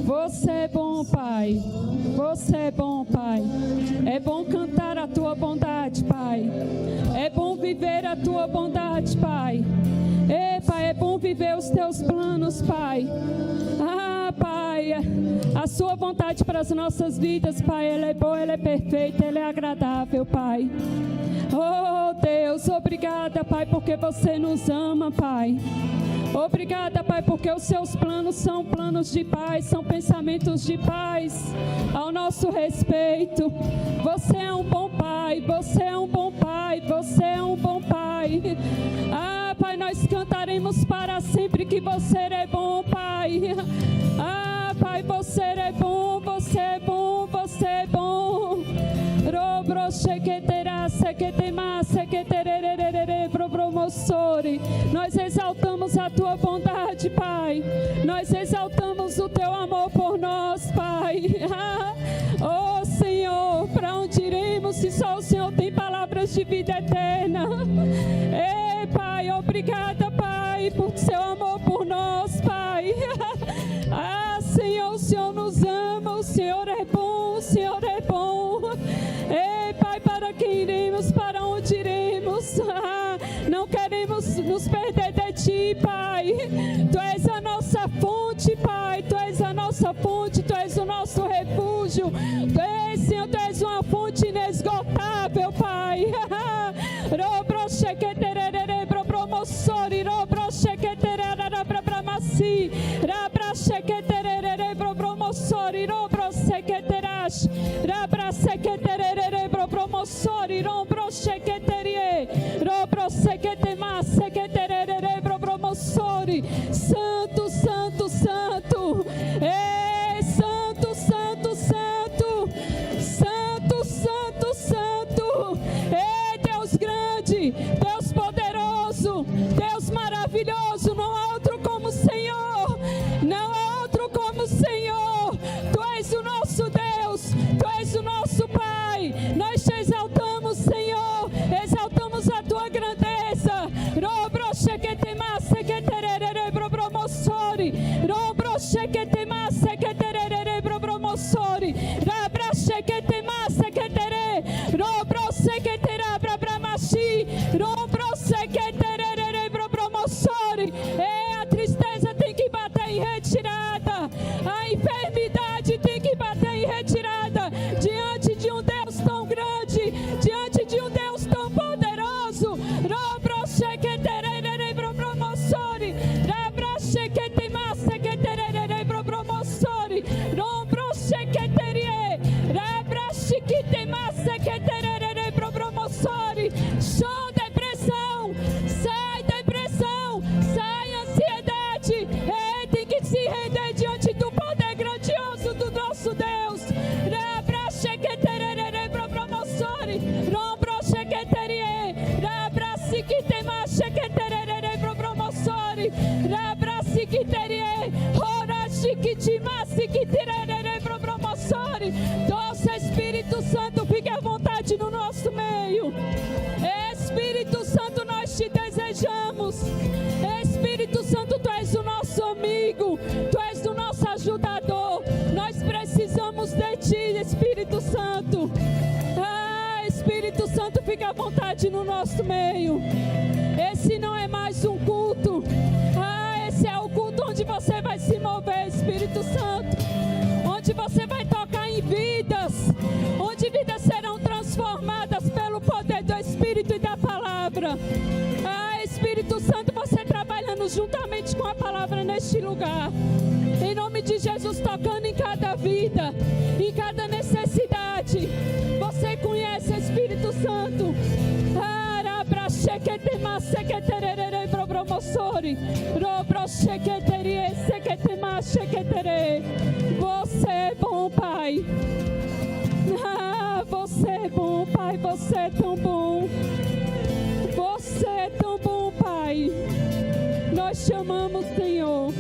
Você é bom, Pai. Você é bom, Pai. É bom cantar a Tua bondade, Pai. É bom viver a Tua bondade, Pai. Pai, é bom viver os Teus planos, Pai. Pai, a Sua vontade para as nossas vidas, Pai, ela é boa, ela é perfeita, ela é agradável, Pai. Oh, Deus, obrigada, Pai, porque você nos ama, Pai. Obrigada, Pai, porque os Seus planos são planos de paz, são pensamentos de paz ao nosso respeito. Você é um bom Pai, você é um bom Pai, você é um bom Pai. Pai, nós cantaremos para sempre que você é bom, Pai. Pai, você é bom, você é bom, você é bom. Nós exaltamos a Tua bondade, Pai. Nós exaltamos o Teu amor por nós, Pai. Oh, Senhor, para onde iremos se só o Senhor tem palavras de vida eterna? Pai, obrigada, Pai, por Seu amor por nós, Pai. Senhor, o Senhor nos ama, o Senhor é bom, o Senhor é bom. Pai, para quem iremos, para onde iremos? Não queremos nos perder de Ti, Pai. Tu és a nossa fonte, Pai. Tu és a nossa fonte, Tu és o nosso refúgio. Tu és, Senhor, Tu és uma fonte inesgotável, Pai. Santo, Santo, Santo. Santo, Santo, Santo. Santo, Santo, Santo. Deus grande, Deus poderoso, Deus maravilhoso. Não há outro como o Senhor. Não há outro como o Senhor. Tu és o nosso Deus, Tu és o nosso Pai. Nós Te exaltamos, Senhor. Exaltamos a Tua grandeza. A tristeza tem que bater em retirada. A enfermidade tem que bater em retirada. Diante de um Deus tão grande, diante de um Deus tão poderoso. Só depressão, sai depressão, sai ansiedade. Tem que se render diante do poder grandioso do nosso Deus. Doce Espírito Santo, fique à vontade no nosso meio. Espírito Santo, nós Te desejamos. Espírito Santo, Tu és o nosso amigo, Tu és o nosso ajudador. Nós precisamos de Ti, Espírito Santo. Espírito Santo, fique à vontade no nosso meio. Esse não é mais um culto. Esse é o culto onde você vai se mover, Espírito Santo. Onde você vai tocar em vidas. Onde vidas serão transformadas pelo poder do Espírito e da palavra. Espírito Santo, você trabalhando juntamente com a palavra neste lugar. Em nome de Jesus, tocando em cada vida, em cada necessidade. Você conhece, Espírito Santo. Você é bom, Pai. Você é bom, Pai. Você é tão bom. Você é tão bom, Pai. Nós Te amamos, Senhor.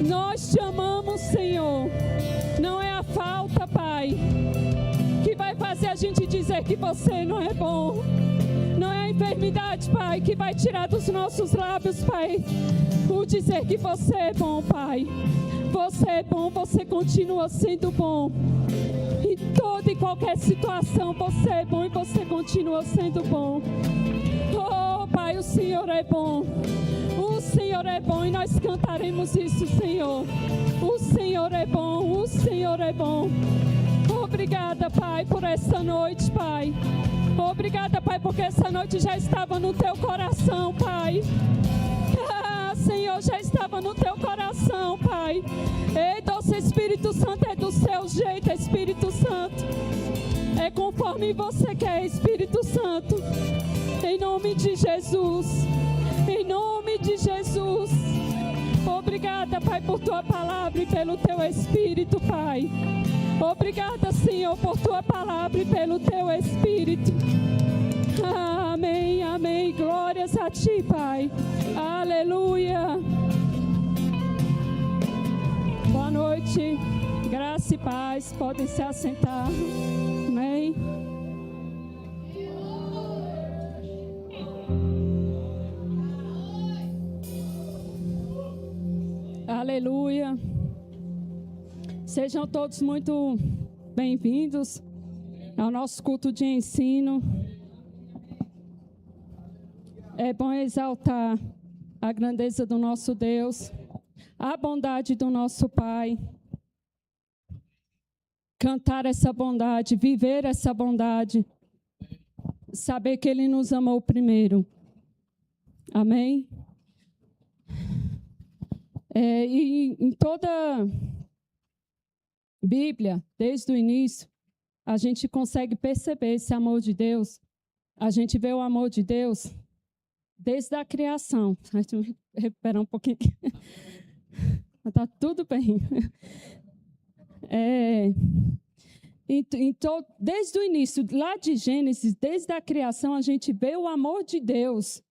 Nós Te amamos, Senhor. Não é a falta, Pai, que vai fazer a gente dizer que Você não é bom. Não é a enfermidade, Pai, que vai tirar dos nossos lábios, Pai, o dizer que Você é bom, Pai. Você é bom, você continua sendo bom. Em toda e qualquer situação, você é bom e você continua sendo bom. Oh, Pai, o Senhor é bom. O Senhor é bom e nós cantaremos isso, Senhor. O Senhor é bom, o Senhor é bom. Obrigada, Pai, por essa noite, Pai. Obrigada, Pai, porque essa noite já estava no Teu coração, Pai. Senhor, já estava no Teu coração, Pai. Ei, doce Espírito Santo, é do seu jeito, Espírito Santo. É conforme você quer, Espírito Santo. Em nome de Jesus. Em nome de Jesus. Obrigada, Pai, por Tua palavra e pelo Teu Espírito, Pai. Obrigada, Senhor, por Tua palavra e pelo Teu Espírito. Amém, amém. Glórias a Ti, Pai. Aleluia. Boa noite. Graça e paz. Podem se assentar. Amém. Aleluia. Sejam todos muito bem-vindos ao nosso culto de ensino. É bom exaltar a grandeza do nosso Deus, a bondade do nosso Pai, cantar essa bondade, viver essa bondade, saber que Ele nos amou primeiro. Amém? E em toda Bíblia, desde o início, a gente consegue perceber esse amor de Deus. A gente vê o amor de Deus desde a criação. Deixa eu recuperar um pouquinho. Está tudo bem. Desde o início, lá de Gênesis, desde a criação, a gente vê o amor de Deus.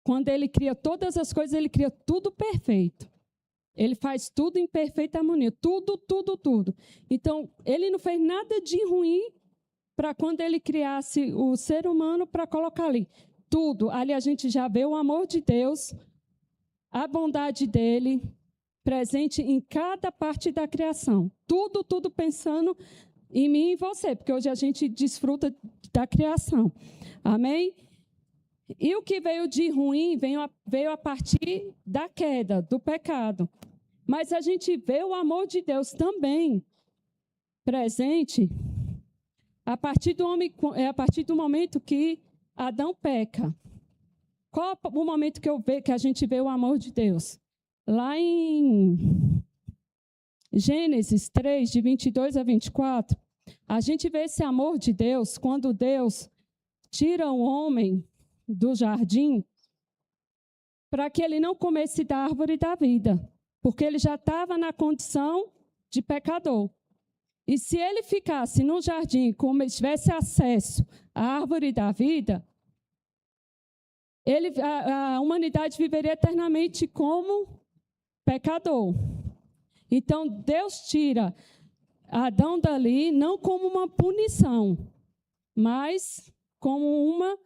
Quando Ele cria todas as coisas, Ele cria tudo perfeito. Ele faz tudo em perfeita harmonia. Tudo, tudo, tudo. Então, Ele não fez nada de ruim para quando Ele criasse o ser humano para colocar ali. Tudo. Ali a gente já vê o amor de Deus, a bondade dEle, presente em cada parte da criação. Tudo, tudo pensando em mim e em você, porque hoje a gente desfruta da criação. Amém? E o que veio de ruim veio a partir da queda, do pecado. Mas a gente vê o amor de Deus também presente a partir do momento que Adão peca. Qual o momento que a gente vê o amor de Deus? Lá em Gênesis 3, de 22 a 24, a gente vê esse amor de Deus quando Deus tira o homem do jardim para que ele não comesse da árvore da vida, porque ele já estava na condição de pecador. E se ele ficasse no jardim, como ele tivesse acesso à árvore da vida, a humanidade viveria eternamente como pecador. Então, Deus tira Adão dali, não como uma punição, mas como uma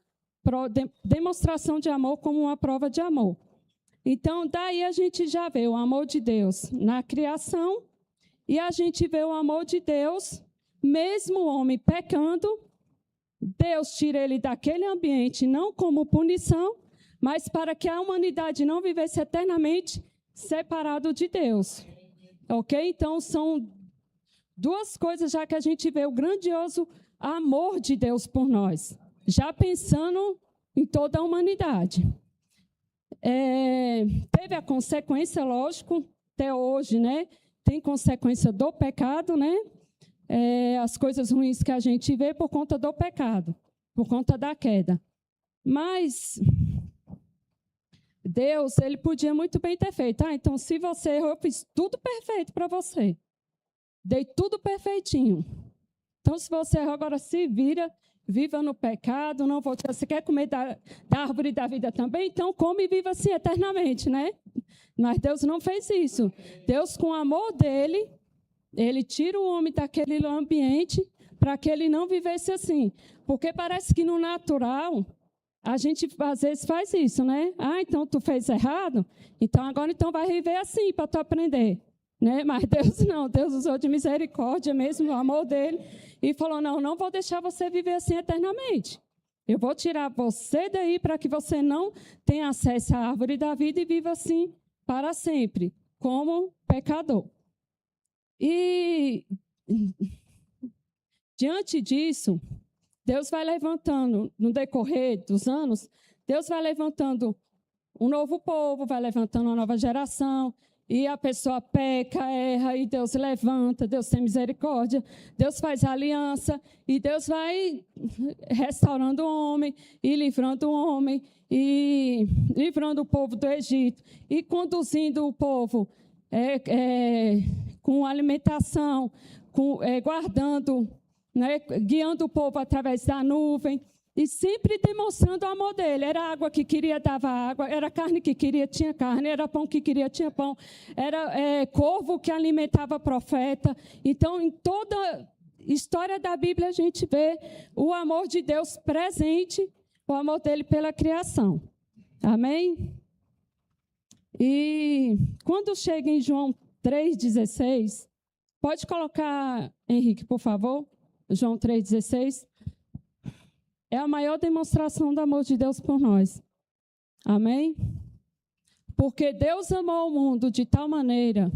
demonstração de amor, como uma prova de amor. Então, daí a gente já vê o amor de Deus na criação e a gente vê o amor de Deus, mesmo o homem pecando, Deus tira ele daquele ambiente, não como punição, mas para que a humanidade não vivesse eternamente separado de Deus. Ok? Então, são duas coisas já que a gente vê o grandioso amor de Deus por nós, já pensando em toda a humanidade. Teve a consequência, lógico, até hoje, né? Tem consequência do pecado, né? As coisas ruins que a gente vê por conta do pecado, por conta da queda. Mas Deus, Ele podia muito bem ter feito. Então, se você errou, eu fiz tudo perfeito para você. Dei tudo perfeitinho. Então, se você errou, agora se vira, viva no pecado, não vou. Você quer comer da árvore da vida também? Então, come e viva assim eternamente, né? Mas Deus não fez isso. Deus, com o amor dEle, Ele tira o homem daquele ambiente para que ele não vivesse assim. Porque parece que no natural, a gente às vezes faz isso, né? Então tu fez errado, então agora vai viver assim para tu aprender. né? Mas Deus não, Deus usou de misericórdia mesmo, o amor dele, e falou, não vou deixar você viver assim eternamente. Eu vou tirar você daí para que você não tenha acesso à árvore da vida e viva assim para sempre, como pecador. E diante disso, Deus vai levantando, no decorrer dos anos, Deus vai levantando um novo povo, vai levantando uma nova geração, e a pessoa peca, erra, e Deus levanta, Deus tem misericórdia, Deus faz aliança, e Deus vai restaurando o homem, e livrando o homem, e livrando o povo do Egito, e conduzindo o povo com alimentação, guardando, né, guiando o povo através da nuvem, e sempre demonstrando o amor dele. Era água que queria, dava água. Era carne que queria, tinha carne. Era pão que queria, tinha pão. Era corvo que alimentava profeta. Então, em toda história da Bíblia, a gente vê o amor de Deus presente, o amor dele pela criação. Amém? E quando chega em João 3,16, pode colocar, Henrique, por favor, João 3,16. É a maior demonstração do amor de Deus por nós. Amém? Porque Deus amou o mundo de tal maneira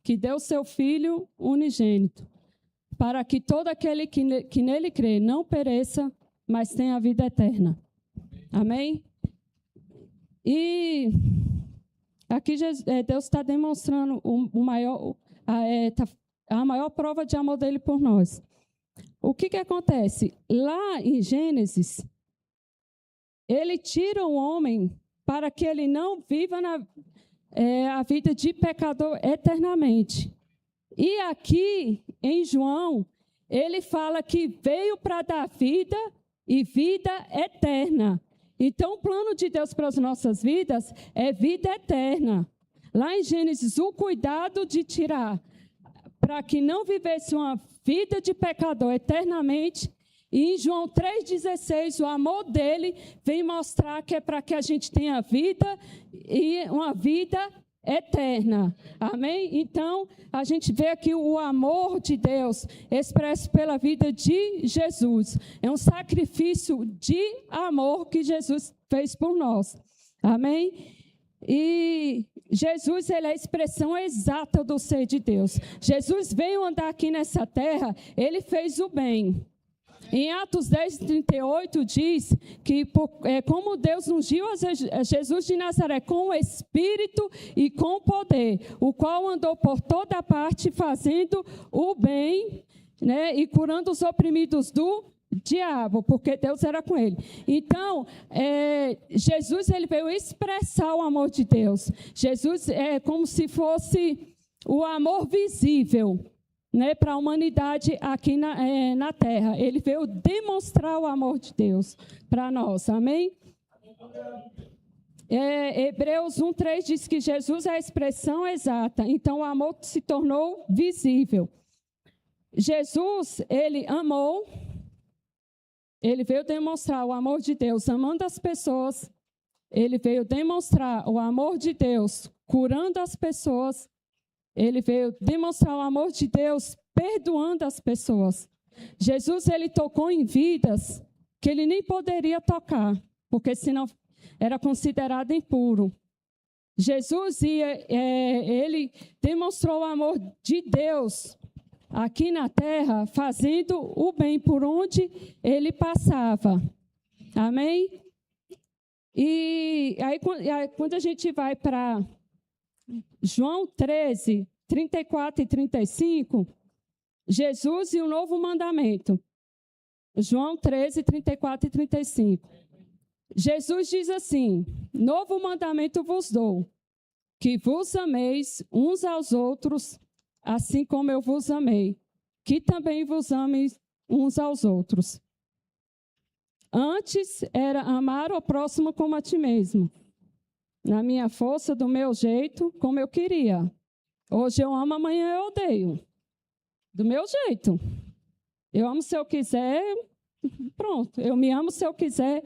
que deu seu Filho unigênito, para que todo aquele que nele crê não pereça, mas tenha a vida eterna. Amém? E aqui Deus está demonstrando a maior prova de amor dele por nós. O que acontece? Lá em Gênesis, ele tira o homem para que ele não viva a vida de pecador eternamente. E aqui, em João, ele fala que veio para dar vida e vida eterna. Então, o plano de Deus para as nossas vidas é vida eterna. Lá em Gênesis, o cuidado de tirar para que não vivesse uma vida de pecador eternamente. E em João 3,16, o amor dele vem mostrar que é para que a gente tenha vida e uma vida eterna. Amém? Então, a gente vê aqui o amor de Deus expresso pela vida de Jesus. É um sacrifício de amor que Jesus fez por nós. Amém? E Jesus, ele é a expressão exata do ser de Deus. Jesus veio andar aqui nessa terra, ele fez o bem. Em Atos 10:38 diz que como Deus ungiu a Jesus de Nazaré com o Espírito e com poder, o qual andou por toda parte fazendo o bem, né, e curando os oprimidos do diabo, porque Deus era com ele. Então, Jesus, ele veio expressar o amor de Deus. Jesus é como se fosse o amor visível, né, para a humanidade aqui na terra. Ele veio demonstrar o amor de Deus para nós. Amém? Hebreus 1:3 diz que Jesus é a expressão exata. Então, o amor se tornou visível. Jesus, ele amou. Ele veio demonstrar o amor de Deus amando as pessoas. Ele veio demonstrar o amor de Deus curando as pessoas. Ele veio demonstrar o amor de Deus perdoando as pessoas. Jesus, ele tocou em vidas que ele nem poderia tocar, porque senão era considerado impuro. Jesus, ele demonstrou o amor de Deus aqui na terra, fazendo o bem por onde ele passava. Amém? E aí, quando a gente vai para João 13, 34 e 35, Jesus e o novo mandamento. João 13, 34 e 35. Jesus diz assim: novo mandamento vos dou, que vos ameis uns aos outros, assim como eu vos amei, que também vos ameis uns aos outros. Antes era amar o próximo como a ti mesmo. Na minha força, do meu jeito, como eu queria. Hoje eu amo, amanhã eu odeio. Do meu jeito. Eu amo se eu quiser, pronto. Eu me amo se eu quiser.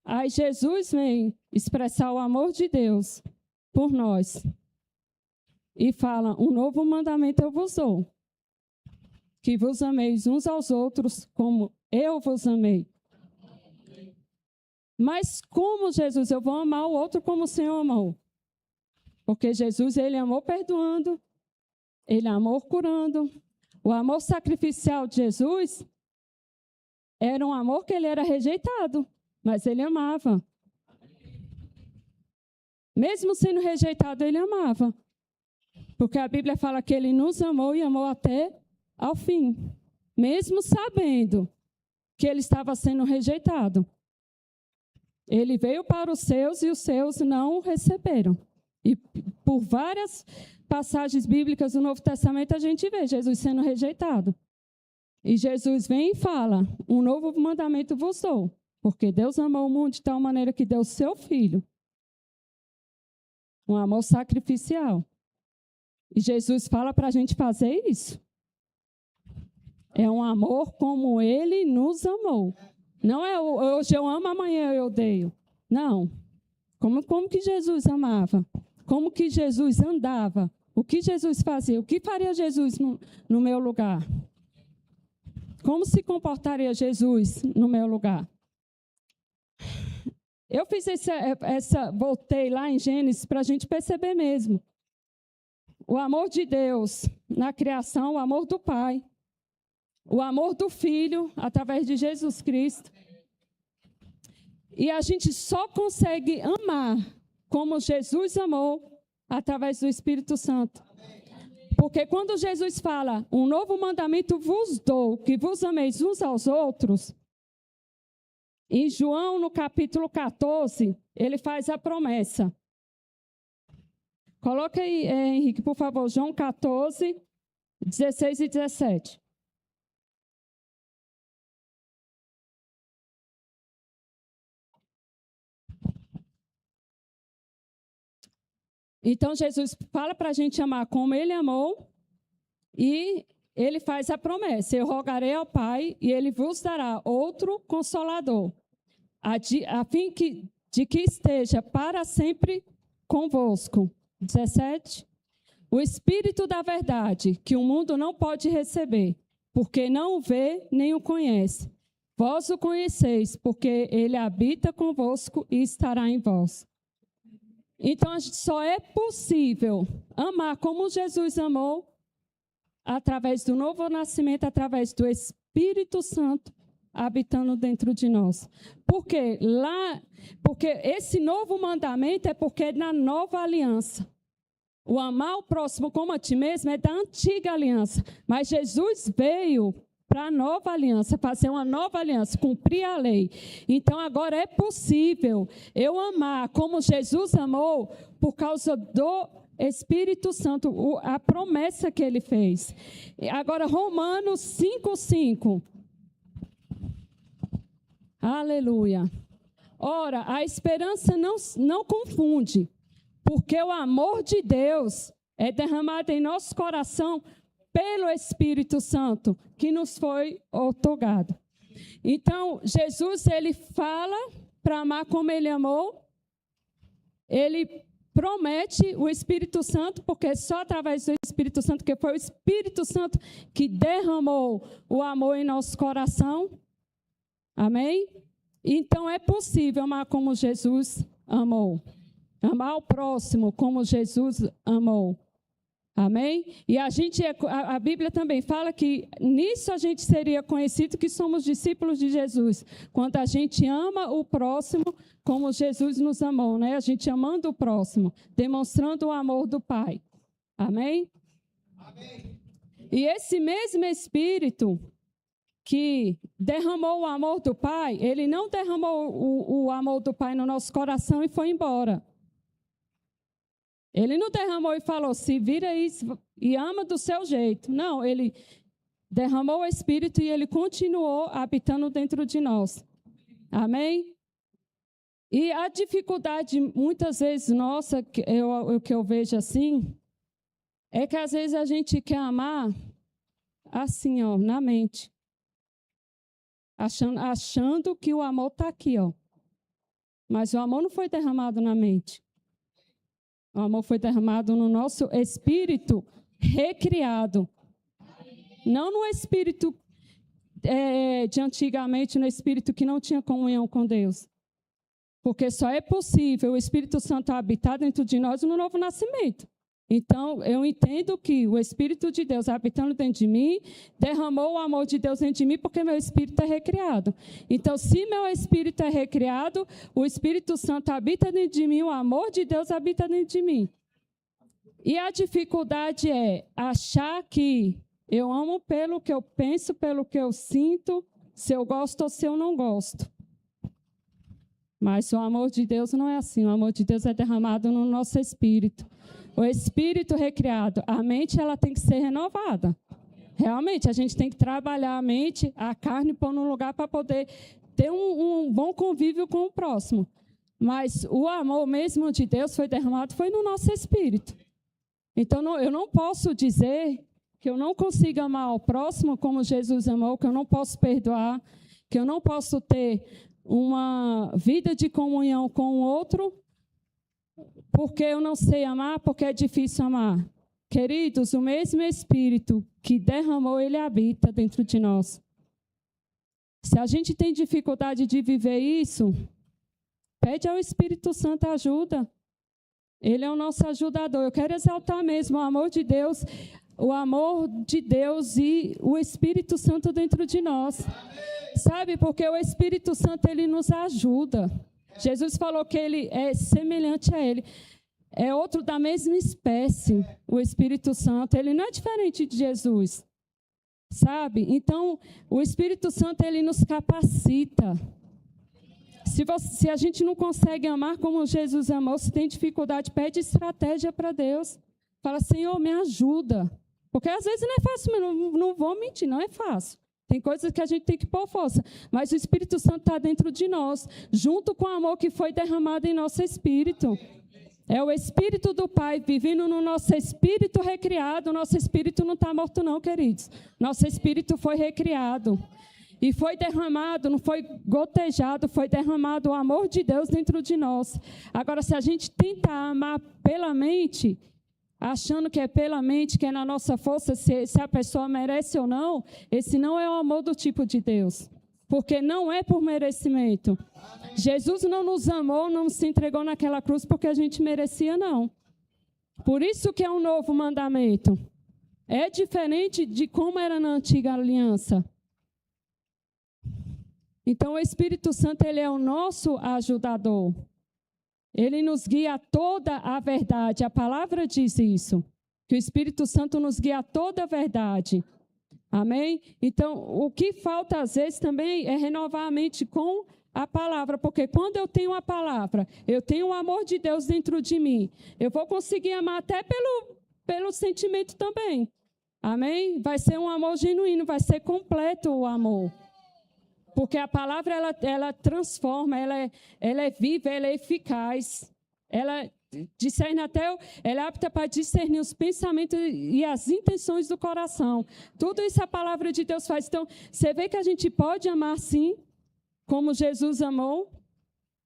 Aí Jesus vem expressar o amor de Deus por nós. e fala: um novo mandamento eu vos dou, que vos ameis uns aos outros como eu vos amei. Mas como Jesus, eu vou amar o outro como o Senhor amou? Porque Jesus, ele amou perdoando, ele amou curando. O amor sacrificial de Jesus era um amor que ele era rejeitado, mas ele amava. Mesmo sendo rejeitado, ele amava. Porque a Bíblia fala que ele nos amou e amou até ao fim. Mesmo sabendo que ele estava sendo rejeitado. Ele veio para os seus e os seus não o receberam. E por várias passagens bíblicas do Novo Testamento a gente vê Jesus sendo rejeitado. E Jesus vem e fala: um novo mandamento vos dou, porque Deus amou o mundo de tal maneira que deu o seu Filho. Um amor sacrificial. E Jesus fala para a gente fazer isso. É um amor como Ele nos amou. Não é hoje eu amo, amanhã eu odeio. Não. Como que Jesus amava? Como que Jesus andava? O que Jesus fazia? O que faria Jesus no meu lugar? Como se comportaria Jesus no meu lugar? Eu fiz voltei lá em Gênesis para a gente perceber mesmo. O amor de Deus na criação, o amor do Pai. O amor do Filho, através de Jesus Cristo. E a gente só consegue amar como Jesus amou, através do Espírito Santo. Porque quando Jesus fala: um novo mandamento vos dou, que vos ameis uns aos outros, em João, no capítulo 14, ele faz a promessa. Coloca aí, Henrique, por favor, João 14, 16 e 17. Então, Jesus fala para a gente amar como Ele amou e Ele faz a promessa: eu rogarei ao Pai e Ele vos dará outro Consolador, a fim de que esteja para sempre convosco. 17. O Espírito da verdade, que o mundo não pode receber, porque não o vê nem o conhece. Vós o conheceis, porque Ele habita convosco e estará em vós. Então, só é possível amar como Jesus amou, através do novo nascimento, através do Espírito Santo habitando dentro de nós. Porque esse novo mandamento é porque é na nova aliança. O amar o próximo como a ti mesmo é da antiga aliança. Mas Jesus veio para a nova aliança, fazer uma nova aliança, cumprir a lei. Então, agora é possível eu amar como Jesus amou por causa do Espírito Santo, a promessa que Ele fez. Agora, Romanos 5:5. Aleluia. Ora, a esperança não confunde, porque o amor de Deus é derramado em nosso coração pelo Espírito Santo, que nos foi outorgado. Então, Jesus, ele fala para amar como ele amou. Ele promete o Espírito Santo, porque só através do Espírito Santo, que foi o Espírito Santo que derramou o amor em nosso coração. Amém? Então, é possível amar como Jesus amou. Amar o próximo como Jesus amou. Amém? E a Bíblia também fala que nisso a gente seria conhecido que somos discípulos de Jesus. Quando a gente ama o próximo como Jesus nos amou, né? A gente amando o próximo, demonstrando o amor do Pai. Amém? Amém. E esse mesmo Espírito que derramou o amor do Pai, ele não derramou o amor do Pai no nosso coração e foi embora. Ele não derramou e falou: se vira isso e ama do seu jeito. Não, ele derramou o Espírito e ele continuou habitando dentro de nós. Amém? E a dificuldade, muitas vezes, nossa, que eu vejo assim, é que às vezes a gente quer amar assim, ó, na mente. Achando que o amor está aqui, ó. Mas o amor não foi derramado na mente. O amor foi derramado no nosso espírito recriado. Não no espírito de antigamente, no espírito que não tinha comunhão com Deus. Porque só é possível o Espírito Santo habitar dentro de nós no novo nascimento. Então, eu entendo que o Espírito de Deus habitando dentro de mim, derramou o amor de Deus dentro de mim, porque meu espírito é recriado. Então, se meu espírito é recriado, o Espírito Santo habita dentro de mim, o amor de Deus habita dentro de mim. E a dificuldade é achar que eu amo pelo que eu penso, pelo que eu sinto, se eu gosto ou se eu não gosto. Mas o amor de Deus não é assim. O amor de Deus é derramado no nosso espírito. O espírito recriado, a mente ela tem que ser renovada. Realmente, a gente tem que trabalhar a mente, a carne, pôr no lugar para poder ter um bom convívio com o próximo. Mas o amor mesmo de Deus foi derramado, foi no nosso espírito. Então, eu não posso dizer que eu não consigo amar o próximo como Jesus amou, que eu não posso perdoar, que eu não posso ter uma vida de comunhão com o outro, porque eu não sei amar, porque é difícil amar. Queridos, o mesmo Espírito que derramou, ele habita dentro de nós. Se a gente tem dificuldade de viver isso, pede ao Espírito Santo ajuda. Ele é o nosso ajudador. Eu quero exaltar mesmo o amor de Deus e o Espírito Santo dentro de nós. Sabe, porque o Espírito Santo, ele nos ajuda. Jesus falou que ele é semelhante a ele. É outro da mesma espécie, o Espírito Santo. Ele não é diferente de Jesus. Sabe? Então, o Espírito Santo, ele nos capacita. Se a gente não consegue amar como Jesus amou, se tem dificuldade, pede estratégia para Deus. Fala, Senhor, me ajuda. Porque às vezes não é fácil, não vou mentir, não é fácil. Tem coisas que a gente tem que pôr força. Mas o Espírito Santo está dentro de nós, junto com o amor que foi derramado em nosso espírito. É o Espírito do Pai vivendo no nosso espírito recriado. Nosso espírito não está morto não, queridos. Nosso espírito foi recriado. E foi derramado, não foi gotejado, foi derramado o amor de Deus dentro de nós. Agora, se a gente tentar amar pela mente, achando que é pela mente, que é na nossa força, se a pessoa merece ou não, esse não é o amor do tipo de Deus. Porque não é por merecimento. Jesus não nos amou, não se entregou naquela cruz porque a gente merecia, não. Por isso que é um novo mandamento. É diferente de como era na antiga aliança. Então, o Espírito Santo, ele é o nosso ajudador. Ele nos guia a toda a verdade. A palavra diz isso, que o Espírito Santo nos guia a toda a verdade. Amém? Então, o que falta às vezes também é renovar a mente com a palavra, porque quando eu tenho a palavra, eu tenho o amor de Deus dentro de mim, eu vou conseguir amar até pelo sentimento também. Amém? Vai ser um amor genuíno, vai ser completo o amor. Porque a palavra, ela transforma, ela é viva, ela é eficaz. Ela discerne ela é apta para discernir os pensamentos e as intenções do coração. Tudo isso a palavra de Deus faz. Então, você vê que a gente pode amar sim, como Jesus amou.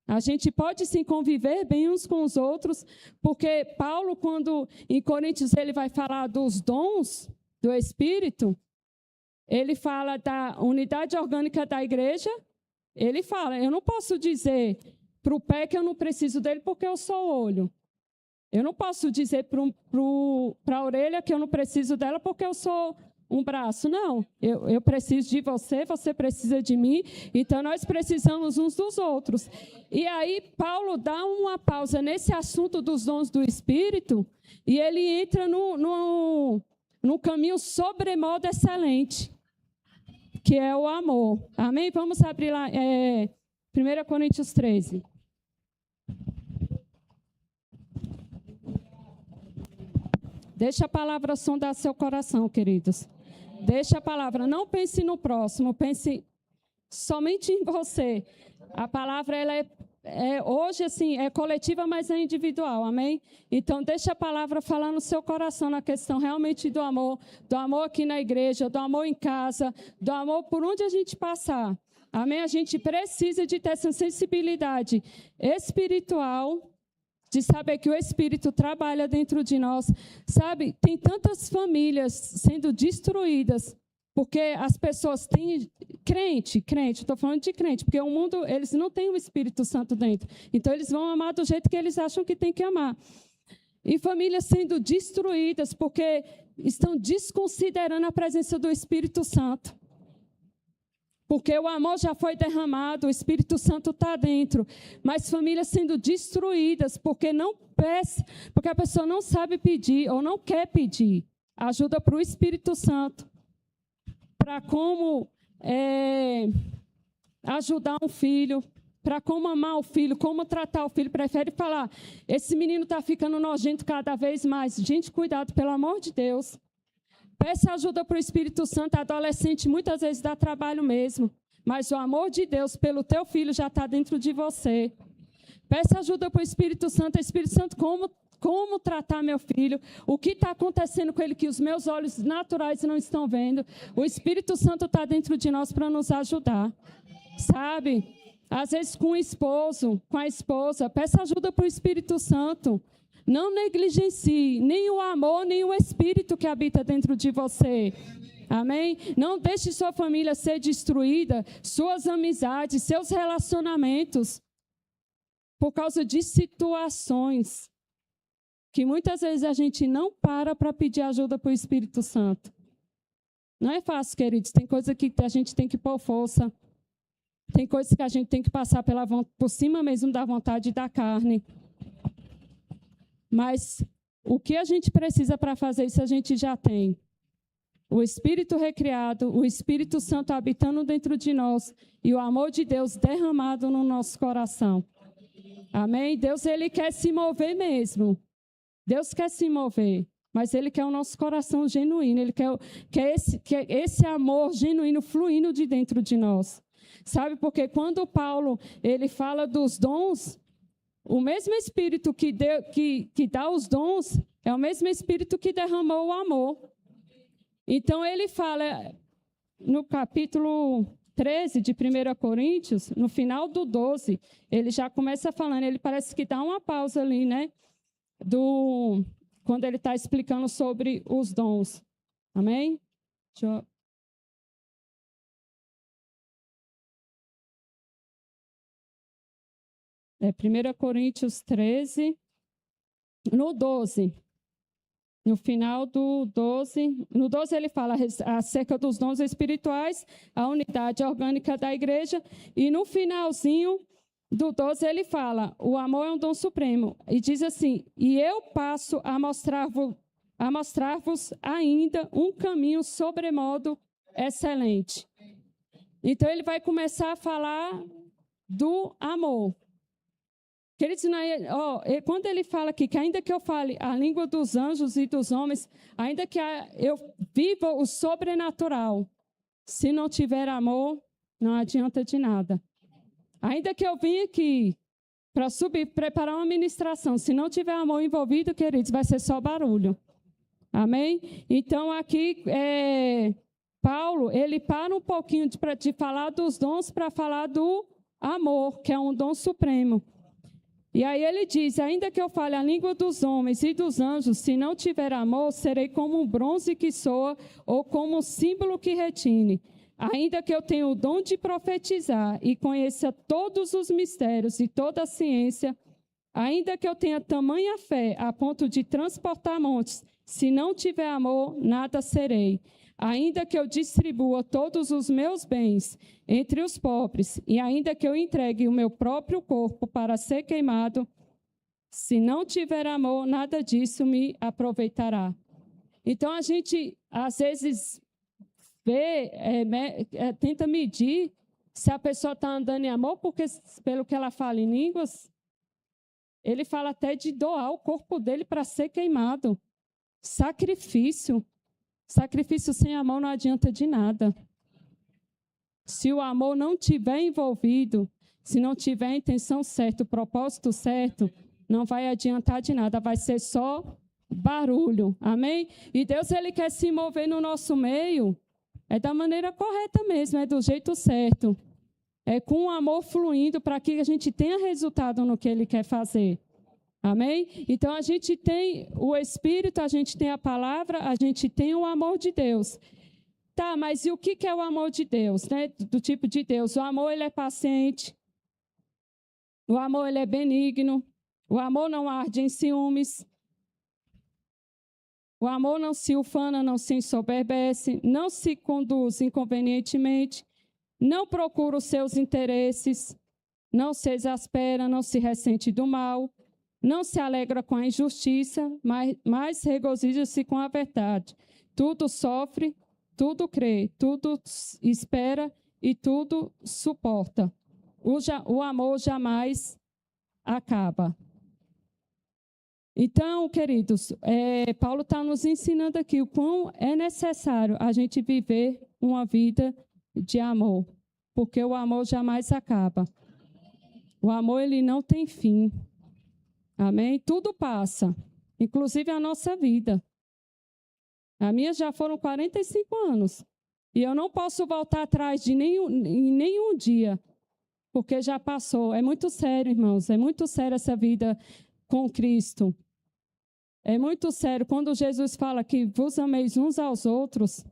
A gente pode sim conviver bem uns com os outros, porque Paulo, quando em Coríntios ele vai falar dos dons do Espírito, ele fala da unidade orgânica da igreja. Ele fala, eu não posso dizer para o pé que eu não preciso dele porque eu sou o olho. Eu não posso dizer para a orelha que eu não preciso dela porque eu sou um braço. Não, eu preciso de você, você precisa de mim. Então, nós precisamos uns dos outros. E aí, Paulo dá uma pausa nesse assunto dos dons do Espírito e ele entra no caminho sobremodo excelente, que é o amor. Amém? Vamos abrir lá, 1 Coríntios 13. Deixa a palavra sondar seu coração, queridos. Deixa a palavra. Não pense no próximo, pense somente em você. A palavra, ela hoje, assim, é coletiva, mas é individual, amém? Então, deixa a palavra falar no seu coração na questão realmente do amor aqui na igreja, do amor em casa, do amor por onde a gente passar, amém? A gente precisa de ter essa sensibilidade espiritual de saber que o Espírito trabalha dentro de nós. Sabe, tem tantas famílias sendo destruídas porque as pessoas têm crente, estou falando de crente, porque o mundo, eles não têm o Espírito Santo dentro. Então, eles vão amar do jeito que eles acham que tem que amar. E famílias sendo destruídas porque estão desconsiderando a presença do Espírito Santo. Porque o amor já foi derramado, o Espírito Santo está dentro. Mas famílias sendo destruídas porque porque a pessoa não sabe pedir ou não quer pedir ajuda para o Espírito Santo. Para como ajudar um filho, para como amar o filho, como tratar o filho. Prefere falar, esse menino está ficando nojento cada vez mais. Gente, cuidado, pelo amor de Deus. Peça ajuda para o Espírito Santo. Adolescente muitas vezes dá trabalho mesmo, mas o amor de Deus pelo teu filho já está dentro de você. Peça ajuda para o Espírito Santo. Espírito Santo, como tratar meu filho? O que está acontecendo com ele que os meus olhos naturais não estão vendo? O Espírito Santo está dentro de nós para nos ajudar, sabe? Às vezes com o esposo, com a esposa, peça ajuda para o Espírito Santo. Não negligencie nem o amor, nem o Espírito que habita dentro de você. Amém? Não deixe sua família ser destruída, suas amizades, seus relacionamentos, por causa de situações que muitas vezes a gente não para pedir ajuda para o Espírito Santo. Não é fácil, queridos. Tem coisa que a gente tem que pôr força. Tem coisas que a gente tem que passar por cima mesmo da vontade da carne. Mas o que a gente precisa para fazer isso a gente já tem. O Espírito recriado, o Espírito Santo habitando dentro de nós e o amor de Deus derramado no nosso coração. Amém? Deus, Ele quer se mover mesmo. Deus quer se mover, mas Ele quer o nosso coração genuíno. Ele quer esse amor genuíno fluindo de dentro de nós. Sabe, porque quando Paulo ele fala dos dons, o mesmo Espírito que dá os dons é o mesmo Espírito que derramou o amor. Então, ele fala no capítulo 13 de 1 Coríntios, no final do 12, ele já começa falando, ele parece que dá uma pausa ali, né? Quando ele está explicando sobre os dons. Amém? Deixa eu... 1 Coríntios 13, no 12. No final do 12, no 12 ele fala acerca dos dons espirituais, a unidade orgânica da igreja, e no finalzinho do 12 ele fala, o amor é um dom supremo, e diz assim, e eu passo a mostrar-vos ainda um caminho sobremodo excelente. Então ele vai começar a falar do amor. Queridos, quando ele fala aqui, que ainda que eu fale a língua dos anjos e dos homens, ainda que eu viva o sobrenatural, se não tiver amor, não adianta de nada. Ainda que eu venha aqui para preparar uma ministração, se não tiver amor envolvido, queridos, vai ser só barulho. Amém? Então, aqui, Paulo, ele para um pouquinho de falar dos dons para falar do amor, que é um dom supremo. E aí ele diz, ainda que eu fale a língua dos homens e dos anjos, se não tiver amor, serei como um bronze que soa ou como um símbolo que retine. Ainda que eu tenha o dom de profetizar e conheça todos os mistérios e toda a ciência, ainda que eu tenha tamanha fé a ponto de transportar montes, se não tiver amor, nada serei. Ainda que eu distribua todos os meus bens entre os pobres, e ainda que eu entregue o meu próprio corpo para ser queimado, se não tiver amor, nada disso me aproveitará. Então, a gente, às vezes, tenta medir se a pessoa está andando em amor, porque, pelo que ela fala em línguas, ele fala até de doar o corpo dele para ser queimado. Sacrifício. Sacrifício sem amor não adianta de nada. Se o amor não tiver envolvido, se não tiver a intenção certa, o propósito certo, não vai adiantar de nada, vai ser só barulho. Amém? E Deus, Ele quer se mover no nosso meio, é da maneira correta mesmo, é do jeito certo. É com o amor fluindo para que a gente tenha resultado no que Ele quer fazer. Amém? Então, a gente tem o Espírito, a gente tem a palavra, a gente tem o amor de Deus. Tá, mas e o que é o amor de Deus, né? Do tipo de Deus. O amor, ele é paciente. O amor, ele é benigno. O amor não arde em ciúmes. O amor não se ufana, não se ensoberbece, não se conduz inconvenientemente, não procura os seus interesses, não se exaspera, não se ressente do mal, não se alegra com a injustiça, mas regozija-se com a verdade. Tudo sofre, tudo crê, tudo espera e tudo suporta. O amor jamais acaba. Então, queridos, Paulo está nos ensinando aqui o quão é necessário a gente viver uma vida de amor, porque o amor jamais acaba. O amor, ele não tem fim. Amém? Tudo passa, inclusive a nossa vida. A minha já foram 45 anos. E eu não posso voltar atrás em nenhum dia, porque já passou. É muito sério, irmãos, é muito sério essa vida com Cristo. É muito sério quando Jesus fala que vos ameis uns aos outros,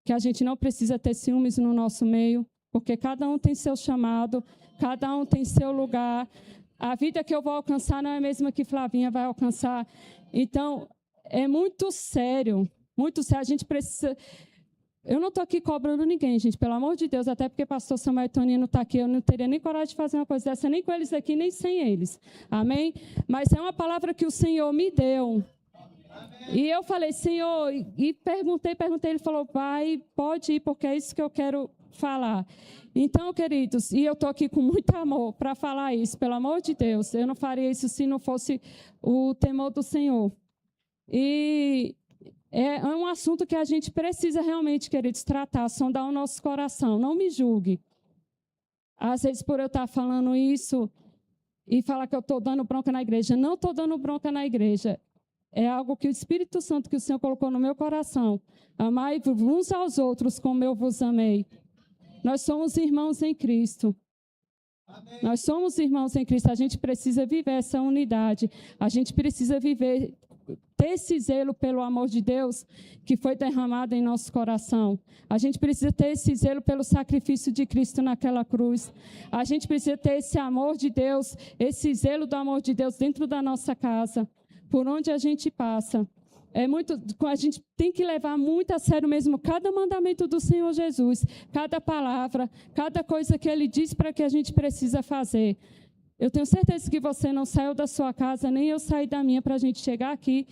que a gente não precisa ter ciúmes no nosso meio, porque cada um tem seu chamado, cada um tem seu lugar. A vida que eu vou alcançar não é a mesma que Flavinha vai alcançar. Então, é muito sério, muito sério. A gente precisa... Eu não estou aqui cobrando ninguém, gente, pelo amor de Deus, até porque pastor Samuel e Toninho não está aqui, eu não teria nem coragem de fazer uma coisa dessa, nem com eles aqui, nem sem eles. Amém? Mas é uma palavra que o Senhor me deu. E eu falei, Senhor, e perguntei, ele falou, vai, pode ir, porque é isso que eu quero falar. Então, queridos, e eu estou aqui com muito amor para falar isso, pelo amor de Deus, eu não faria isso se não fosse o temor do Senhor. E é um assunto que a gente precisa realmente, queridos, tratar, sondar o nosso coração. Não me julgue. Às vezes, por eu estar falando isso e falar que eu estou dando bronca na igreja. Não estou dando bronca na igreja. É algo que o Espírito Santo, que o Senhor colocou no meu coração. Amai uns aos outros como eu vos amei. Nós somos irmãos em Cristo. Amém. Nós somos irmãos em Cristo. A gente precisa viver essa unidade. A gente precisa viver... ter esse zelo pelo amor de Deus que foi derramado em nosso coração. A gente precisa ter esse zelo pelo sacrifício de Cristo naquela cruz. A gente precisa ter esse amor de Deus, esse zelo do amor de Deus dentro da nossa casa, por onde a gente passa. A gente tem que levar muito a sério mesmo cada mandamento do Senhor Jesus, cada palavra, cada coisa que Ele diz para que a gente precisa fazer. Eu tenho certeza que você não saiu da sua casa, nem eu saí da minha, para a gente chegar aqui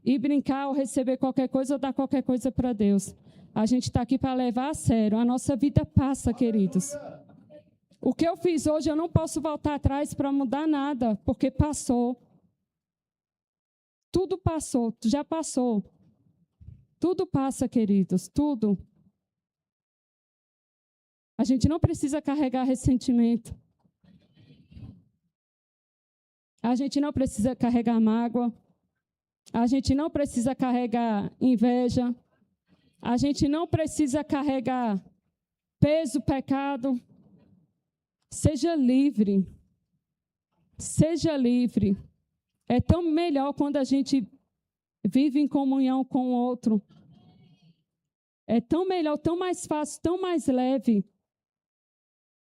e brincar ou receber qualquer coisa ou dar qualquer coisa para Deus. A gente está aqui para levar a sério. A nossa vida passa, queridos. O que eu fiz hoje, eu não posso voltar atrás para mudar nada, porque passou. Tudo passou, já passou. Tudo passa, queridos, tudo. A gente não precisa carregar ressentimento. A gente não precisa carregar mágoa. A gente não precisa carregar inveja. A gente não precisa carregar peso, pecado. Seja livre. Seja livre. É tão melhor quando a gente vive em comunhão com o outro. É tão melhor, tão mais fácil, tão mais leve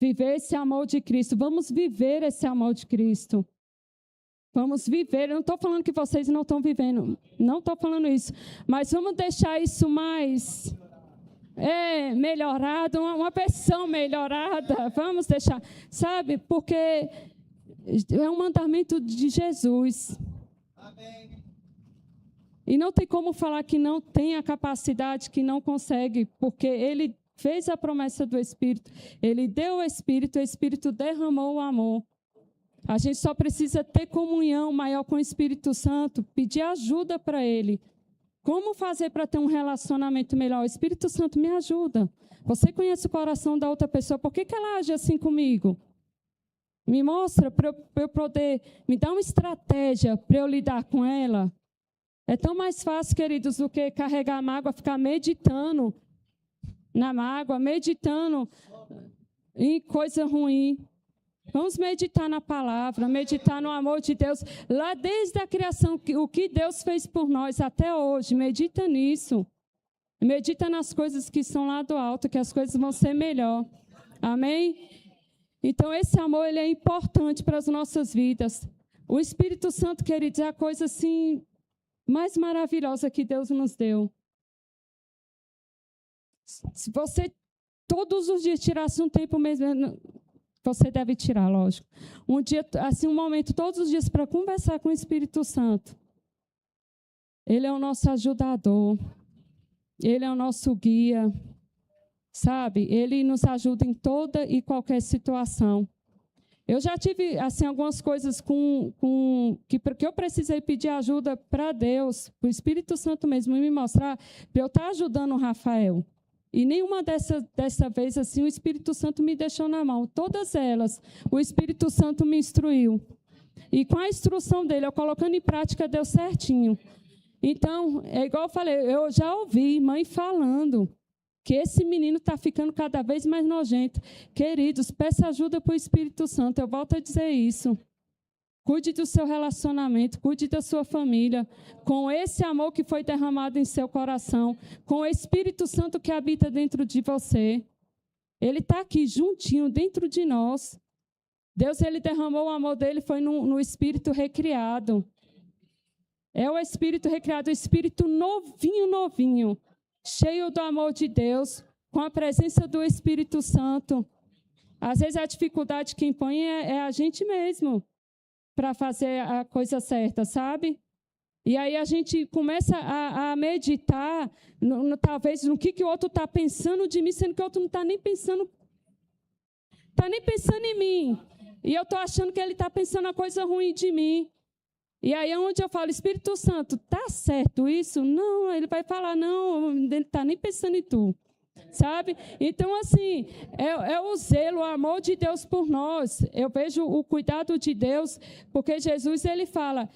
viver esse amor de Cristo. Vamos viver esse amor de Cristo. Vamos viver. Eu não estou falando que vocês não estão vivendo. Não estou falando isso. Mas vamos deixar isso mais melhorado, uma versão melhorada. Vamos deixar. Sabe, porque é um mandamento de Jesus. Amém. E não tem como falar que não tem a capacidade, que não consegue, porque Ele fez a promessa do Espírito. Ele deu o Espírito derramou o amor. A gente só precisa ter comunhão maior com o Espírito Santo, pedir ajuda para Ele. Como fazer para ter um relacionamento melhor? O Espírito Santo me ajuda. Você conhece o coração da outra pessoa, por que ela age assim comigo? Me mostra para eu poder, me dá uma estratégia para eu lidar com ela. É tão mais fácil, queridos, do que carregar a mágoa, ficar meditando na mágoa, meditando em coisa ruim. Vamos meditar na palavra, meditar no amor de Deus, lá desde a criação, o que Deus fez por nós até hoje. Medita nisso. Medita nas coisas que são lá do alto, que as coisas vão ser melhor. Amém? Então, esse amor ele é importante para as nossas vidas. O Espírito Santo, queridos, é a coisa assim, mais maravilhosa que Deus nos deu. Se você todos os dias tirasse um tempo mesmo, você deve tirar, lógico. Um dia, assim, um momento todos os dias para conversar com o Espírito Santo. Ele é o nosso ajudador. Ele é o nosso guia. Sabe? Ele nos ajuda em toda e qualquer situação. Eu já tive assim, algumas coisas que eu precisei pedir ajuda para Deus, para o Espírito Santo mesmo me mostrar, para eu estar ajudando o Rafael. E nenhuma dessa vez assim, o Espírito Santo me deixou na mão. Todas elas, o Espírito Santo me instruiu. E com a instrução dele, eu colocando em prática, deu certinho. Então, é igual eu falei, eu já ouvi mãe falando que esse menino está ficando cada vez mais nojento. Queridos, peça ajuda para o Espírito Santo. Eu volto a dizer isso. Cuide do seu relacionamento, cuide da sua família, com esse amor que foi derramado em seu coração, com o Espírito Santo que habita dentro de você. Ele está aqui, juntinho, dentro de nós. Deus, ele derramou o amor dele, foi no Espírito recriado. É o Espírito recriado, o Espírito novinho, novinho, cheio do amor de Deus, com a presença do Espírito Santo. Às vezes a dificuldade que impõe é a gente mesmo, para fazer a coisa certa, sabe? E aí a gente começa a meditar, talvez, no que o outro está pensando de mim, sendo que o outro não está nem pensando em mim. E eu estou achando que ele está pensando a coisa ruim de mim. E aí é onde eu falo, Espírito Santo, está certo isso? Não, ele vai falar, não, ele não está nem pensando em tu. Sabe? Então, assim, é o zelo, o amor de Deus por nós. Eu vejo o cuidado de Deus, porque Jesus, ele fala,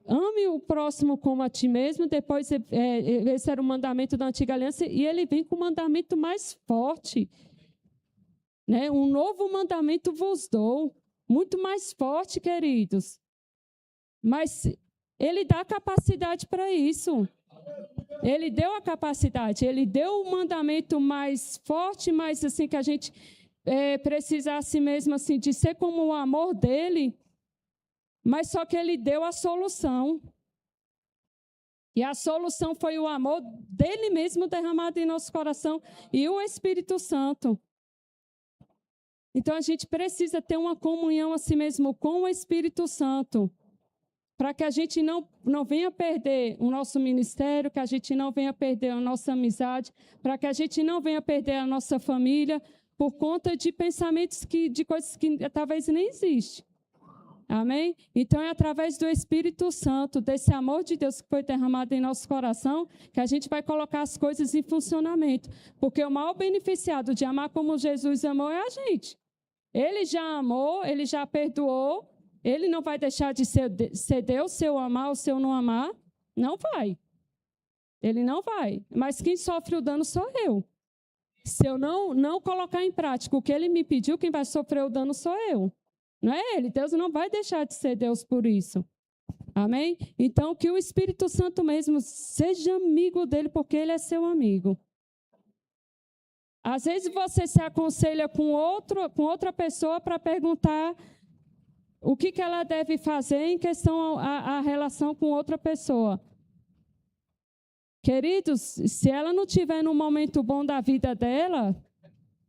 ame o próximo como a ti mesmo. Depois, esse era o mandamento da antiga aliança, e ele vem com o mandamento mais forte. Né? Um novo mandamento vos dou, muito mais forte, queridos. Mas ele dá capacidade para isso. Ele deu a capacidade, ele deu o mandamento mais forte, mais assim, que a gente precisasse mesmo assim, de ser como o amor dele, mas só que ele deu a solução. E a solução foi o amor dele mesmo derramado em nosso coração e o Espírito Santo. Então, a gente precisa ter uma comunhão assim mesmo com o Espírito Santo, para que a gente não venha perder o nosso ministério, que a gente não venha perder a nossa amizade, para que a gente não venha perder a nossa família, por conta de pensamentos de coisas que talvez nem existem. Amém? Então, é através do Espírito Santo, desse amor de Deus que foi derramado em nosso coração, que a gente vai colocar as coisas em funcionamento. Porque o maior beneficiado de amar como Jesus amou é a gente. Ele já amou, ele já perdoou. Ele não vai deixar de ser Deus se eu amar ou se eu não amar. Não vai. Ele não vai. Mas quem sofre o dano sou eu. Se eu não colocar em prática o que ele me pediu, quem vai sofrer o dano sou eu. Não é ele. Deus não vai deixar de ser Deus por isso. Amém? Então, que o Espírito Santo mesmo seja amigo dele, porque ele é seu amigo. Às vezes você se aconselha com outra pessoa para perguntar o que ela deve fazer em questão à relação com outra pessoa. Queridos, se ela não estiver num momento bom da vida dela,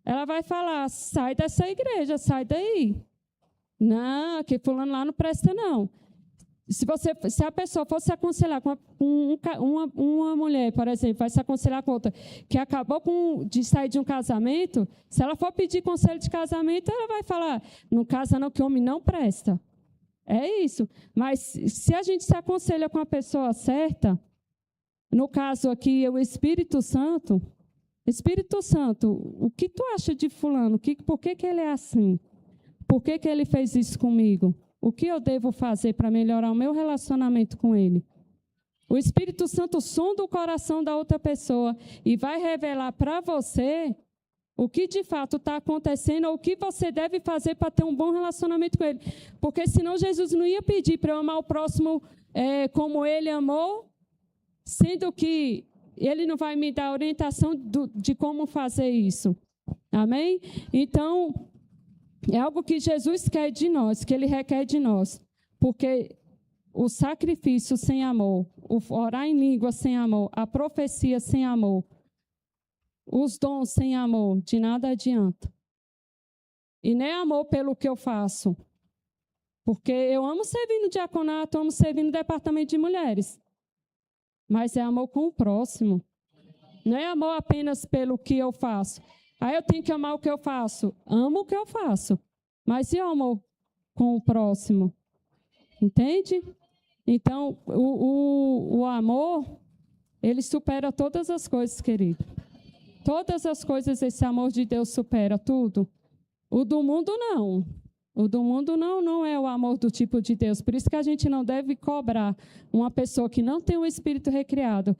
ela vai falar, sai dessa igreja, sai daí. Não, que fulano lá não presta, não. Se a pessoa fosse se aconselhar com uma mulher, por exemplo, vai se aconselhar com outra, que acabou de sair de um casamento, se ela for pedir conselho de casamento, ela vai falar, não casa não, que homem não presta. É isso. Mas se a gente se aconselha com a pessoa certa, no caso aqui, o Espírito Santo, o que tu acha de fulano? Por que ele é assim? Por que ele fez isso comigo? O que eu devo fazer para melhorar o meu relacionamento com ele? O Espírito Santo sonda o coração da outra pessoa e vai revelar para você o que de fato está acontecendo, ou o que você deve fazer para ter um bom relacionamento com Ele. Porque senão Jesus não ia pedir para eu amar o próximo como Ele amou, sendo que Ele não vai me dar orientação de como fazer isso. Amém? Então, é algo que Jesus quer de nós, que Ele requer de nós. Porque o sacrifício sem amor, o orar em língua sem amor, a profecia sem amor, os dons sem amor, de nada adianta. E nem amor pelo que eu faço. Porque eu amo servir no diaconato, amo servir no departamento de mulheres. Mas é amor com o próximo. Não é amor apenas pelo que eu faço. Aí eu tenho que amar o que eu faço. Amo o que eu faço. Mas e o amor com o próximo? Entende? Então, o amor, ele supera todas as coisas, querido. Todas as coisas, esse amor de Deus supera tudo. O do mundo, não. O do mundo não é o amor do tipo de Deus. Por isso que a gente não deve cobrar uma pessoa que não tem o Espírito recriado,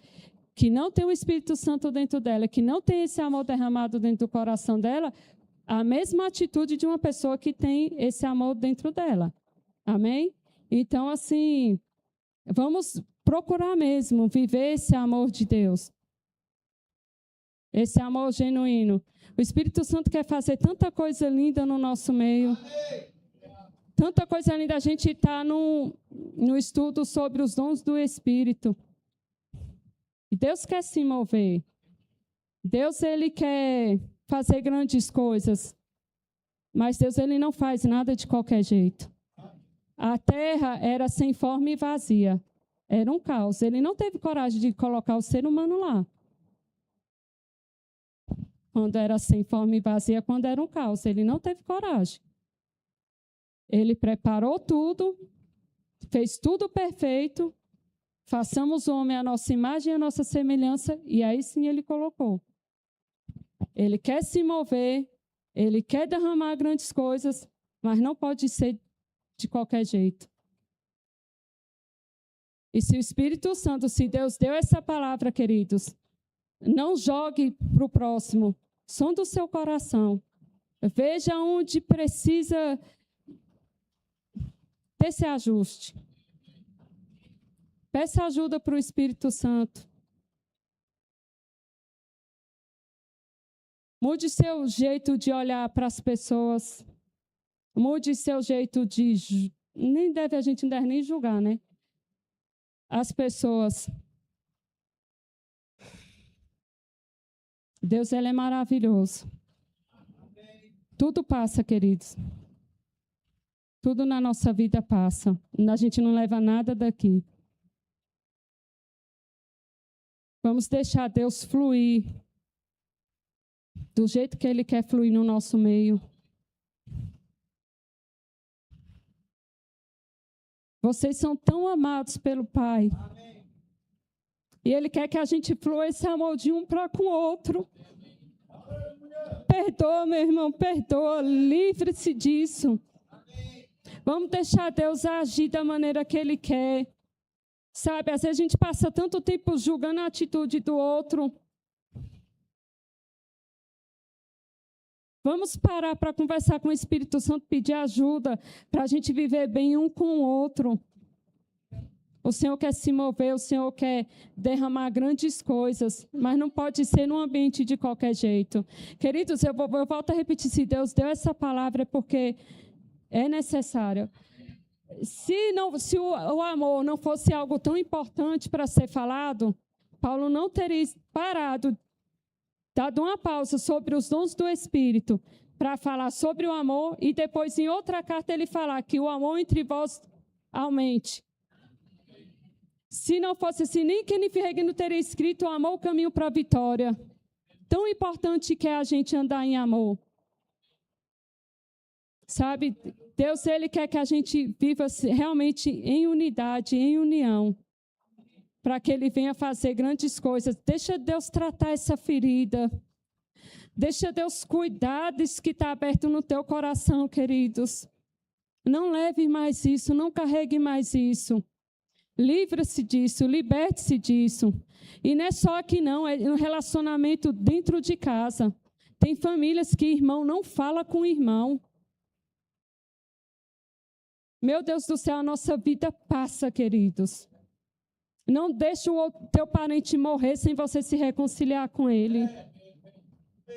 que não tem o Espírito Santo dentro dela, que não tem esse amor derramado dentro do coração dela, a mesma atitude de uma pessoa que tem esse amor dentro dela. Amém? Então, assim, vamos procurar mesmo viver esse amor de Deus. Esse amor genuíno. O Espírito Santo quer fazer tanta coisa linda no nosso meio. Tanta coisa linda. A gente está no estudo sobre os dons do Espírito. E Deus quer se mover. Deus, Ele quer fazer grandes coisas. Mas Deus, Ele não faz nada de qualquer jeito. A terra era sem forma e vazia. Era um caos. Ele não teve coragem de colocar o ser humano lá. Quando era sem forma e vazia, quando era um caos. Ele não teve coragem. Ele preparou tudo, fez tudo perfeito, façamos o homem à nossa imagem e à nossa semelhança, e aí sim Ele colocou. Ele quer se mover, Ele quer derramar grandes coisas, mas não pode ser de qualquer jeito. E se o Espírito Santo, se Deus deu essa palavra, queridos, não jogue para o próximo. Som do seu coração. Veja onde precisa desse ajuste. Peça ajuda para o Espírito Santo. Mude seu jeito de olhar para as pessoas. Mude seu jeito de... a gente não deve nem julgar, né? As pessoas. Deus, Ele é maravilhoso. Tudo passa, queridos. Tudo na nossa vida passa. A gente não leva nada daqui. Vamos deixar Deus fluir do jeito que Ele quer fluir no nosso meio. Vocês são tão amados pelo Pai. E Ele quer que a gente flua esse amor de um para com o outro. Perdoa, meu irmão, perdoa. Livre-se disso. Vamos deixar Deus agir da maneira que Ele quer. Sabe, às vezes a gente passa tanto tempo julgando a atitude do outro. Vamos parar para conversar com o Espírito Santo, pedir ajuda para a gente viver bem um com o outro. O Senhor quer se mover, o Senhor quer derramar grandes coisas, mas não pode ser num ambiente de qualquer jeito. Queridos, eu volto a repetir, se Deus deu essa palavra é porque é necessário. Se o amor não fosse algo tão importante para ser falado, Paulo não teria parado, dado uma pausa sobre os dons do Espírito para falar sobre o amor e depois em outra carta ele falar que o amor entre vós aumente. Se não fosse assim, nem Kenneth Hagin não teria escrito o amor, o caminho para a vitória. Tão importante que é a gente andar em amor. Sabe, Deus, Ele quer que a gente viva realmente em unidade, em união, para que Ele venha fazer grandes coisas. Deixa Deus tratar essa ferida. Deixa Deus cuidar disso que está aberto no teu coração, queridos. Não leve mais isso, não carregue mais isso. Livre-se disso, liberte-se disso. E não é só aqui não, é um relacionamento dentro de casa. Tem famílias que irmão não fala com irmão. Meu Deus do céu, a nossa vida passa, queridos. Não deixe o teu parente morrer sem você se reconciliar com ele.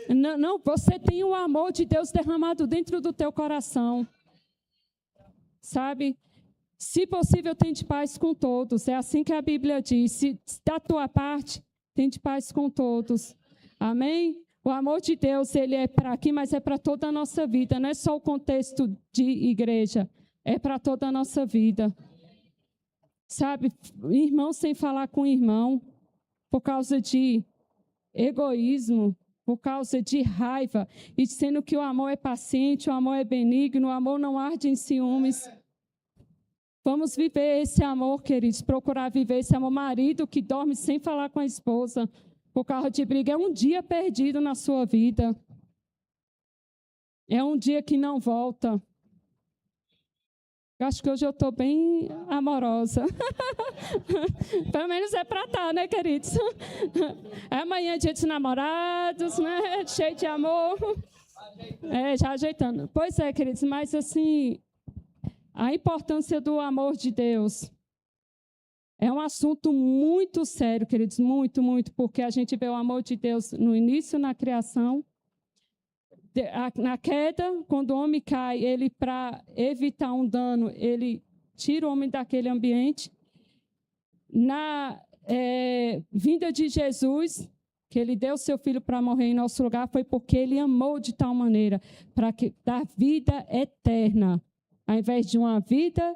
Não, você tem o amor de Deus derramado dentro do teu coração. Sabe? Se possível, tente paz com todos. É assim que a Bíblia diz. Se da tua parte, tente paz com todos. Amém? O amor de Deus, ele é para aqui, mas é para toda a nossa vida. Não é só o contexto de igreja. É para toda a nossa vida. Sabe? Irmão sem falar com irmão, por causa de egoísmo, por causa de raiva, e dizendo que o amor é paciente, o amor é benigno, o amor não arde em ciúmes. Vamos viver esse amor, queridos, procurar viver esse amor. Marido que dorme sem falar com a esposa, por causa de briga, é um dia perdido na sua vida. É um dia que não volta. Eu acho que hoje eu estou bem amorosa. Pelo menos é para estar, né, queridos? Amanhã é dia dos namorados, né? Cheio de amor. Já ajeitando. Pois é, queridos, mas assim, a importância do amor de Deus é um assunto muito sério, queridos, muito, muito, porque a gente vê o amor de Deus no início, na criação. Na queda, quando o homem cai, ele, para evitar um dano, ele tira o homem daquele ambiente. Na vinda de Jesus, que ele deu seu filho para morrer em nosso lugar, foi porque ele amou de tal maneira, para dar vida eterna. Ao invés de uma vida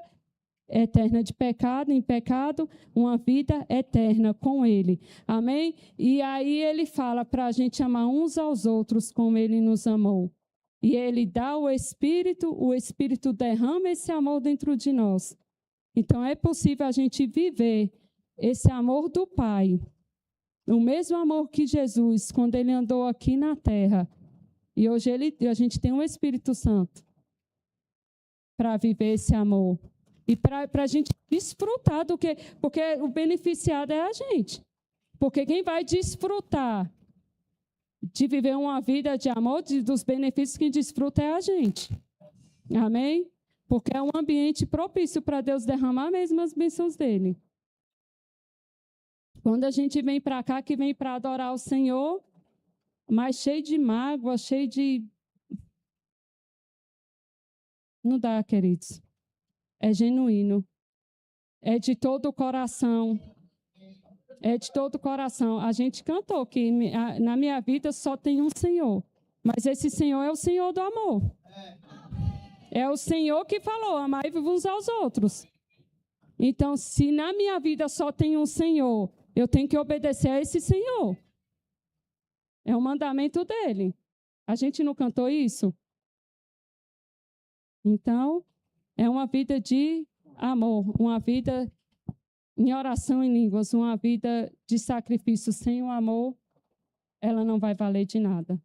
eterna de pecado em pecado, uma vida eterna com ele. Amém? E aí ele fala para a gente amar uns aos outros como ele nos amou. E ele dá o Espírito derrama esse amor dentro de nós. Então é possível a gente viver esse amor do Pai. O mesmo amor que Jesus, quando ele andou aqui na terra. E hoje a gente tem o Espírito Santo para viver esse amor. E para a gente desfrutar do que... Porque o beneficiado é a gente. Porque quem vai desfrutar de viver uma vida de amor, dos benefícios que desfruta é a gente. Amém? Porque é um ambiente propício para Deus derramar mesmo as bênçãos dele. Quando a gente vem para cá, que vem para adorar o Senhor, mas cheio de mágoa, cheio de... Não dá, queridos. É genuíno. É de todo o coração. É de todo o coração. A gente cantou que na minha vida só tem um Senhor. Mas esse Senhor é o Senhor do amor. É o Senhor que falou, amai-vos uns aos outros. Então, se na minha vida só tem um Senhor, eu tenho que obedecer a esse Senhor. É um mandamento dele. A gente não cantou isso? Então... é uma vida de amor, uma vida em oração em línguas, uma vida de sacrifício. Sem o amor, ela não vai valer de nada.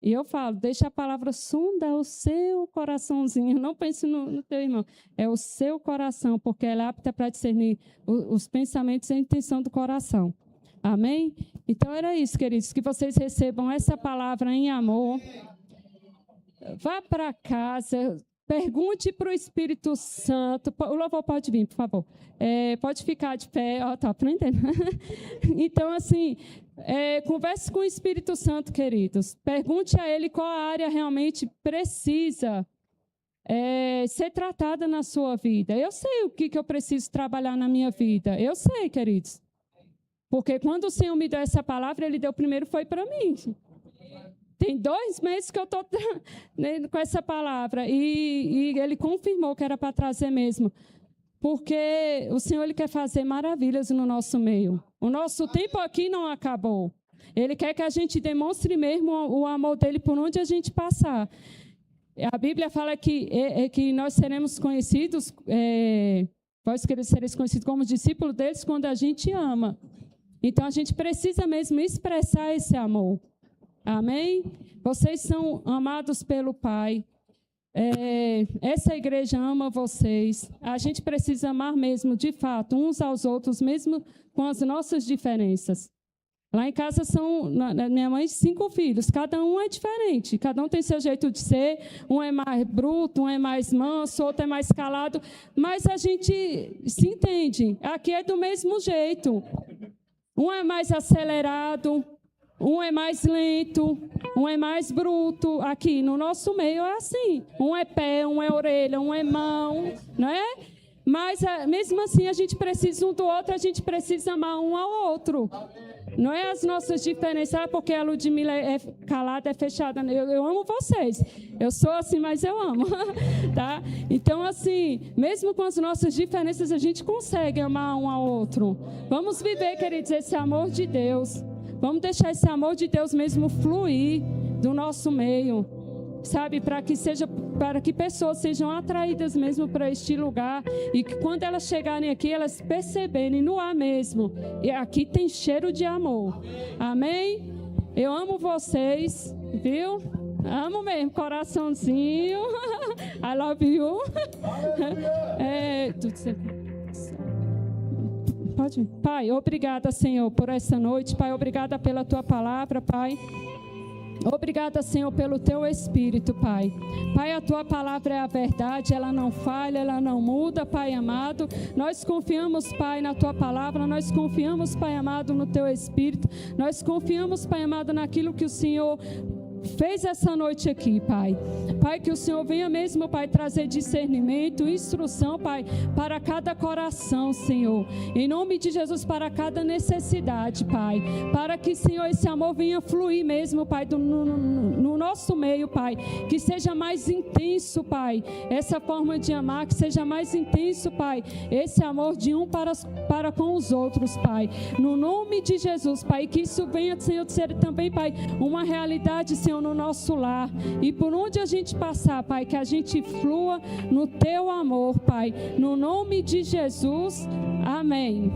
E eu falo, deixa a palavra sonda o seu coraçãozinho. Não pense no teu irmão. É o seu coração, porque ela é apta para discernir os pensamentos e a intenção do coração. Amém? Então, era isso, queridos, que vocês recebam essa palavra em amor. Vá para casa... Pergunte para o Espírito Santo. O louvor pode vir, por favor. Pode ficar de pé. Está aprendendo. Então, assim, converse com o Espírito Santo, queridos. Pergunte a ele qual a área realmente precisa ser tratada na sua vida. Eu sei o que eu preciso trabalhar na minha vida. Eu sei, queridos. Porque quando o Senhor me deu essa palavra, Ele deu primeiro foi para mim. Tem 2 meses que eu estou com essa palavra. E ele confirmou que era para trazer mesmo. Porque o Senhor ele quer fazer maravilhas no nosso meio. O nosso tempo aqui não acabou. Ele quer que a gente demonstre mesmo o amor dele por onde a gente passar. A Bíblia fala que nós seremos conhecidos, vós sereis conhecidos como discípulos deles quando a gente ama. Então, a gente precisa mesmo expressar esse amor. Amém? Vocês são amados pelo Pai. Essa igreja ama vocês. A gente precisa amar mesmo, de fato, uns aos outros, mesmo com as nossas diferenças. Lá em casa minha mãe, 5 filhos, cada um é diferente, cada um tem seu jeito de ser, um é mais bruto, um é mais manso, outro é mais calado, mas a gente se entende, aqui é do mesmo jeito. Um é mais acelerado, um é mais lento, um é mais bruto. Aqui no nosso meio é assim, um é pé, um é orelha, um é mão, não é? Mas mesmo assim a gente precisa um do outro, a gente precisa amar um ao outro. Não é as nossas diferenças, porque a Ludmila é calada, é fechada. Eu amo vocês. Eu sou assim, mas eu amo. Tá? Então, assim, mesmo com as nossas diferenças, a gente consegue amar um ao outro. Vamos viver, queridos, esse amor de Deus. Vamos deixar esse amor de Deus mesmo fluir do nosso meio. Sabe, para que pessoas sejam atraídas mesmo para este lugar e que quando elas chegarem aqui, elas perceberem no ar mesmo, e aqui tem cheiro de amor. Amém? Eu amo vocês, viu? Amo mesmo, coraçãozinho. I love you. Pode ir. Pai, obrigada, Senhor, por essa noite. Pai, obrigada pela tua palavra, Pai. Obrigada, Senhor, pelo Teu Espírito, Pai. Pai, a Tua palavra é a verdade, ela não falha, ela não muda, Pai amado. Nós confiamos, Pai, na Tua palavra, nós confiamos, Pai amado, no Teu Espírito. Nós confiamos, Pai amado, naquilo que o Senhor fez essa noite aqui, Pai. Pai, que o Senhor venha mesmo, Pai, trazer discernimento, instrução, Pai, para cada coração, Senhor. Em nome de Jesus, para cada necessidade, Pai. Para que, Senhor, esse amor venha fluir mesmo, Pai, no nosso meio, Pai. Que seja mais intenso, Pai, essa forma de amar, que seja mais intenso, Pai, esse amor de um para com os outros, Pai. No nome de Jesus, Pai, que isso venha, Senhor, ser também, Pai, uma realidade, Senhor, no nosso lar, e por onde a gente passar, Pai, que a gente flua no Teu amor, Pai, no nome de Jesus, amém.